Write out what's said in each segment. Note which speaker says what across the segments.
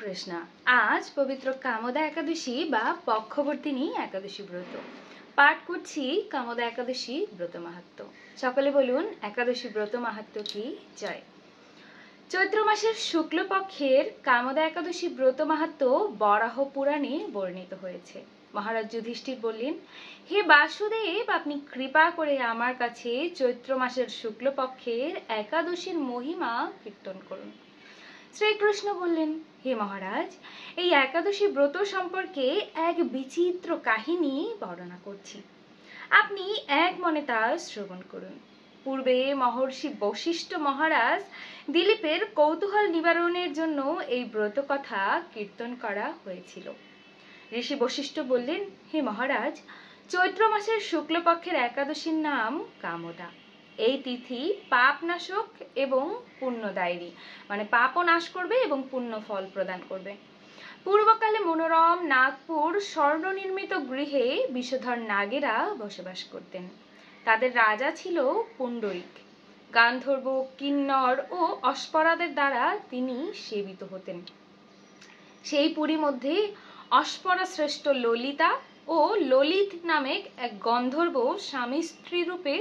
Speaker 1: কৃষ্ণ। আজ পবিত্র কামদা একাদশী বা পক্ষবর্তিনী একাদশী ব্রত পাঠ করছি। কামদা একাদশী ব্রত মাহাত্ম্য। সকলে বলুন একাদশী ব্রত মাহাত্ম্য কি জয়। চৈত্র মাসের শুক্লপক্ষের কামদা একাদশী ব্রত মাহাত্ম্য বরাহ পুরাণে বর্ণিত হয়েছে। মহারাজ যুধিষ্ঠির বললেন, হে বাসুদেব, আপনি কৃপা করে আমার কাছে চৈত্র মাসের শুক্লপক্ষের একাদশীর মহিমা কীর্তন করুন। শ্রীকৃষ্ণ বললেন, হে মহারাজ, এই একাদশী ব্রত সম্পর্কে এক বিচিত্র কাহিনী বর্ণনা করছি, আপনি এক মনে তা শ্রবণ করুন। পূর্বে মহর্ষি বশিষ্ঠ মহারাজ দিলীপের কৌতূহল নিবারণের জন্য এই ব্রত কথা কীর্তন করা হয়েছিল। ঋষি বশিষ্ঠ বললেন, হে মহারাজ, চৈত্র মাসের শুক্লপক্ষের একাদশীর নাম কামদা। এই তিথি পাপ নাশক এবং পুণ্যদায়িনী, মানে পাপও নাশ করবে এবং পুণ্য ফল প্রদান করবে। পূর্বকালে মনোরম নাগপুর স্বর্ণ নির্মিত গৃহে বিষধর নাগেরা বসবাস করতেন। তাদের রাজা ছিল পুণ্ডরিক। গান্ধর্ব, কিন্নর ও অস্পরাদের দ্বারা তিনি সেবিত হতেন। সেই পুরী মধ্যে অস্পরা শ্রেষ্ঠ ললিতা ও ললিত নামেক এক গন্ধর্ব স্বামী স্ত্রী রূপে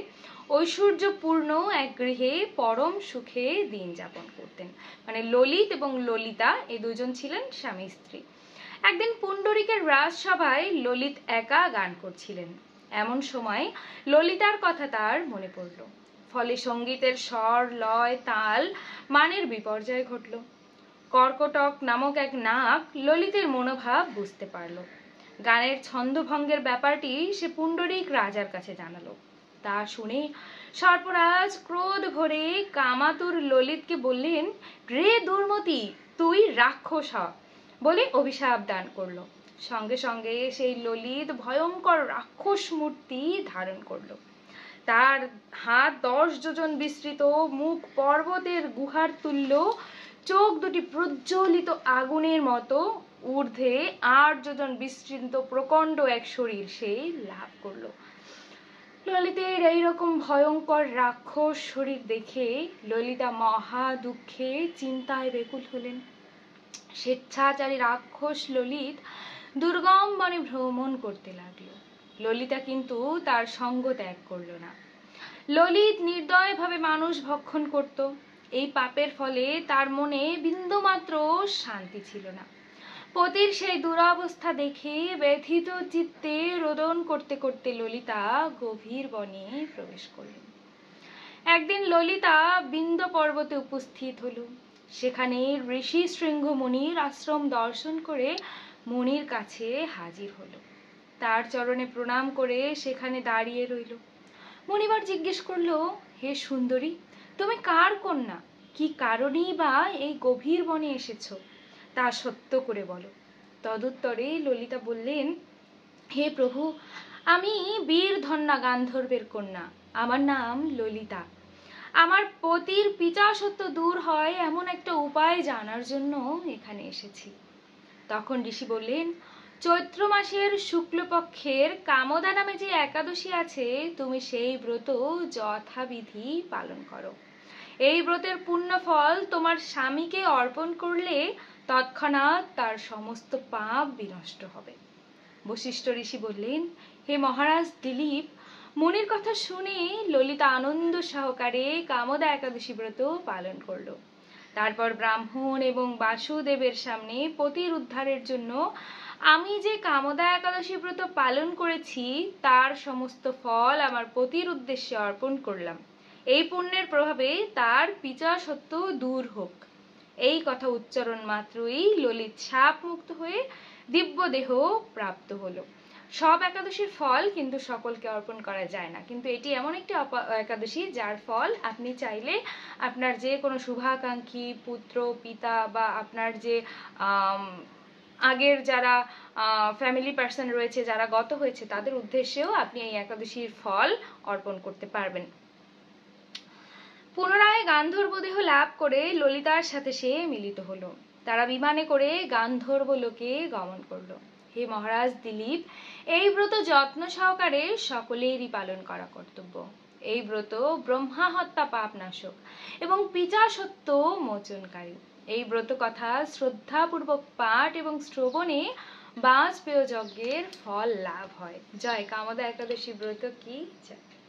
Speaker 1: ঐশ্বর্যপূর্ণ এক গৃহে পরম সুখে দিন যাপন করতেন। মানে ললিত এবং ললিতা এই দুজন ছিলেন স্বামী স্ত্রী। একদিন পুণ্ডরিকের রাজসভায় ললিত একা গান করছিলেন। এমন সময় ললিতার কথা তার মনে পড়ল। ফলে সঙ্গীতের স্বর, লয়, তাল, মানের বিপর্যয় ঘটল। কর্কটক নামক এক নাগ ললিতের মনোভাব বুঝতে পারল। গানের ছন্দভঙ্গের ব্যাপারটি সে পুণ্ডরিক রাজার কাছে জানালো। তা শুনে সর্পরাজ ক্রোধ ভরে কামাতুর ললিতকে বললেন, রে দুর্মতি, তুই রাক্ষস হ বলে অভিশাপ দান করলো। সঙ্গে সঙ্গে সেই ললিত ভয়ঙ্কর রাক্ষস মূর্তি ধারণ করলো। তার হাত 10 যোজন বিস্তৃত, মুখ পর্বতের গুহার তুল্য, চোখ দুটি প্রজ্বলিত আগুনের মতো, ঊর্ধ্বে 8 যোজন বিস্তৃত প্রকাণ্ড এক শরীর সে লাভ করলো। ললিতের এইরকম ভয়ঙ্কর রাক্ষস শরীর দেখে ললিতা মহা দুঃখে চিন্তায় ব্যাকুল হলেন। স্বেচ্ছাচারী রাক্ষস ললিত দুর্গম বনে ভ্রমণ করতে লাগলো। ললিতা কিন্তু তার সঙ্গ ত্যাগ করলো না। ললিত নির্দয়ভাবে মানুষ ভক্ষণ করত। এই পাপের ফলে তার মনে বিন্দুমাত্র শান্তি ছিল না। পতির সেই দুরবস্থা দেখে ব্যথিত চিত্তে রোদন করতে করতে ললিতা গভীর বনে প্রবেশ করলেন। একদিন ললিতা বিন্দ পর্বতে উপস্থিত হলো। সেখানে ঋষি শৃঙ্গ মুনির আশ্রম দর্শন করে মুনির কাছে হাজির হলো। তার চরণে প্রণাম করে সেখানে দাঁড়িয়ে রইল। মুনিবার জিজ্ঞেস করলো, হে সুন্দরী, তুমি কার কন্যা? কি কারণেই বা এই গভীর বনে এসেছো, তা সত্য করে বলো। তদুত্তরে ললিতা বললেন, হে প্রভু, আমি বীর ধন্যা গান্ধর্বের কন্যা। আমার নাম ললিতা। আমার পতির পিচাসত্ব দূর হয় এমন একটা উপায় জানার জন্য এখানে এসেছি। তখন ঋষি বললেন, চৈত্র মাসের শুক্লপক্ষের কামদা নামে যে একাদশী আছে, তুমি সেই ব্রত যথাবিধি পালন করো। এই ব্রতের পুণ্য ফল তোমার স্বামীকে অর্পণ করলে তৎক্ষণাৎ তার সমস্ত পাপ বিনষ্ট হবে। বশিষ্ঠ ঋষি বললেন, হে মহারাজ দিলীপ, মুনির কথা শুনে ললিতা আনন্দ সহকারে কামদা একাদশী ব্রত পালন করলো। তারপর ব্রাহ্মণ এবং বাসুদেবের সামনে পতির উদ্ধারের জন্য আমি যে কামদা একাদশী ব্রত পালন করেছি তার সমস্ত ফল আমার পতির উদ্দেশ্যে অর্পণ করলাম। এই পুণ্যের প্রভাবে তার পিচাসত্ব দূর হোক। এই কথা উচ্চারণ মাত্রই ললিত শাপ মুক্ত হয়ে দিব্য দেহ প্রাপ্ত হলো। সব একাদশীর ফল কিন্তু সকলকে অর্পণ করা যায় না, কিন্তু এটি এমন একটি একাদশী যার ফল আপনি চাইলে আপনার যে কোনো শুভাকাঙ্ক্ষী পুত্র, পিতা বা আপনার যে আগের যারা ফ্যামিলি পার্সন রয়েছে, যারা গত হয়েছে, তাদের উদ্দেশ্যেও আপনি এই একাদশীর ফল অর্পণ করতে পারবেন। পুনরায় গান্ধর্ব দেহ লাভ করে ললিতার সাথে সে মিলিত হলো। তারা বিমানে করে গান্ধর্ব লোকে গমন করলো। হে মহারাজ দিলীপ, এই ব্রত যত্ন সহকারে সকলেরই পালন করা কর্তব্য। এই ব্রত ব্রহ্মা হত্যা পাপ নাশক এবং পিচাসত্ব মোচনকারী। এই ব্রত কথা শ্রদ্ধাপূর্বক পাঠ এবং শ্রবণে বাজপেয় যজ্ঞের ফল লাভ হয়। জয় কামদা একাদশী ব্রত কি জয়।